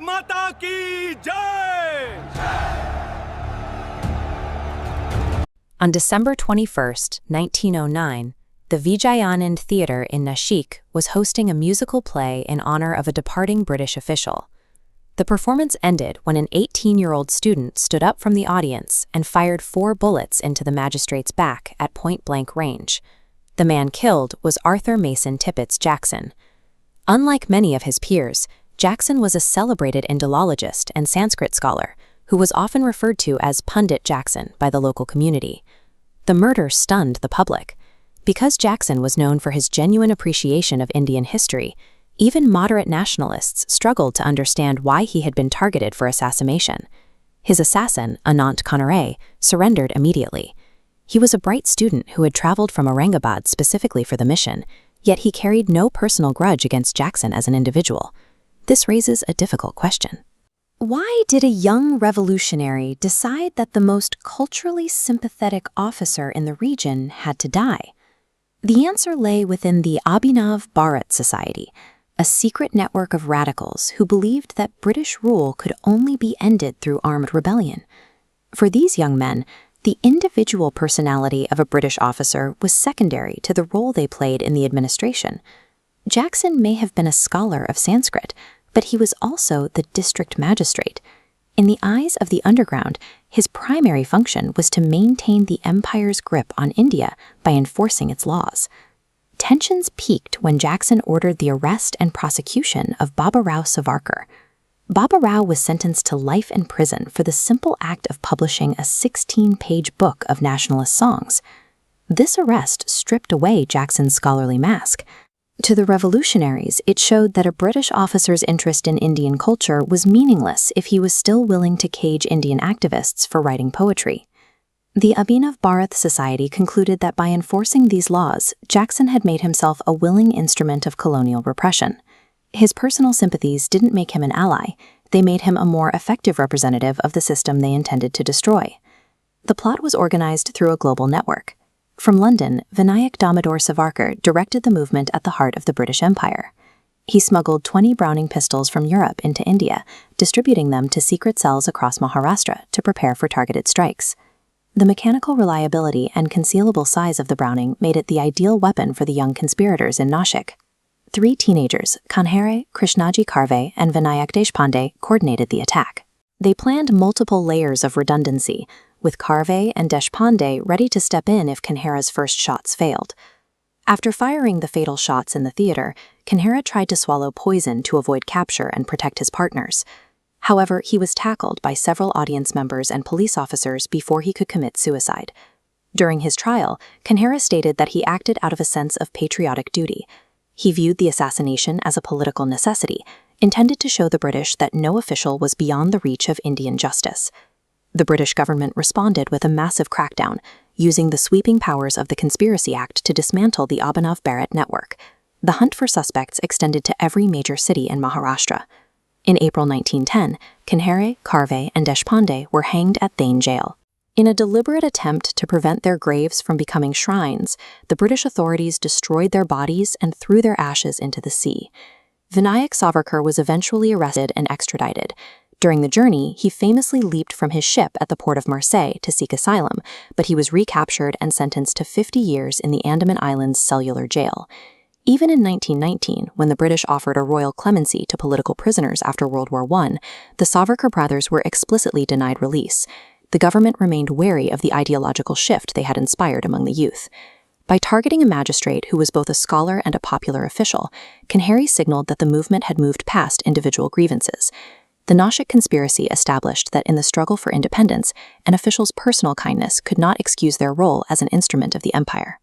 माता की जय! On December 21st, 1909, the Vijayanand Theatre in Nashik was hosting a musical play in honor of a departing British official. The performance ended when an 18-year-old student stood up from the audience and fired 4 bullets into the magistrate's back at point-blank range. The man killed was Arthur Mason Tippets Jackson. Unlike many of his peers, Jackson was a celebrated Indologist and Sanskrit scholar who was often referred to as Pundit Jackson by the local community. The murder stunned the public. Because Jackson was known for his genuine appreciation of Indian history, even moderate nationalists struggled to understand why he had been targeted for assassination. His assassin, Anant Kanhere, surrendered immediately. He was a bright student who had traveled from Aurangabad specifically for the mission, yet he carried no personal grudge against Jackson as an individual. This raises a difficult question. Why did a young revolutionary decide that the most culturally sympathetic officer in the region had to die? The answer lay within the Abhinav Bharat Society, a secret network of radicals who believed that British rule could only be ended through armed rebellion. For these young men, the individual personality of a British officer was secondary to the role they played in the administration. Jackson may have been a scholar of Sanskrit, but he was also the district magistrate. In the eyes of the underground, his primary function was to maintain the empire's grip on India by enforcing its laws. Tensions peaked when Jackson ordered the arrest and prosecution of Baba Rao Savarkar. Baba Rao was sentenced to life in prison for the simple act of publishing a 16-page book of nationalist songs. This arrest stripped away Jackson's scholarly mask. To the revolutionaries, it showed that a British officer's interest in Indian culture was meaningless if he was still willing to cage Indian activists for writing poetry. The Abhinav Bharat Society concluded that by enforcing these laws, Jackson had made himself a willing instrument of colonial repression. His personal sympathies didn't make him an ally, they made him a more effective representative of the system they intended to destroy. The plot was organized through a global network. From London, Vinayak Damodar Savarkar directed the movement at the heart of the British Empire. He smuggled 20 Browning pistols from Europe into India, distributing them to secret cells across Maharashtra to prepare for targeted strikes. The mechanical reliability and concealable size of the Browning made it the ideal weapon for the young conspirators in Nashik. 3 teenagers, Kanhere, Krishnaji Karve, and Vinayak Deshpande, coordinated the attack. They planned multiple layers of redundancy, with Karve and Deshpande ready to step in if Kanhere's first shots failed. After firing the fatal shots in the theater, Kanhere tried to swallow poison to avoid capture and protect his partners. However, he was tackled by several audience members and police officers before he could commit suicide. During his trial, Kanhere stated that he acted out of a sense of patriotic duty. He viewed the assassination as a political necessity, intended to show the British that no official was beyond the reach of Indian justice. The British government responded with a massive crackdown, using the sweeping powers of the Conspiracy Act to dismantle the Abhinav Bharat network. The hunt for suspects extended to every major city in Maharashtra. In April 1910, Kanhere, Karve, and Deshpande were hanged at Thane jail. In a deliberate attempt to prevent their graves from becoming shrines, the British authorities destroyed their bodies and threw their ashes into the sea. Vinayak Savarkar was eventually arrested and extradited. During the journey, he famously leaped from his ship at the port of Marseille to seek asylum, but he was recaptured and sentenced to 50 years in the Andaman Islands cellular jail. Even in 1919, when the British offered a royal clemency to political prisoners after World War I, the Savarkar brothers were explicitly denied release. The government remained wary of the ideological shift they had inspired among the youth. By targeting a magistrate who was both a scholar and a popular official, Kanhere signaled that the movement had moved past individual grievances. The Nashik conspiracy established that in the struggle for independence, an official's personal kindness could not excuse their role as an instrument of the empire.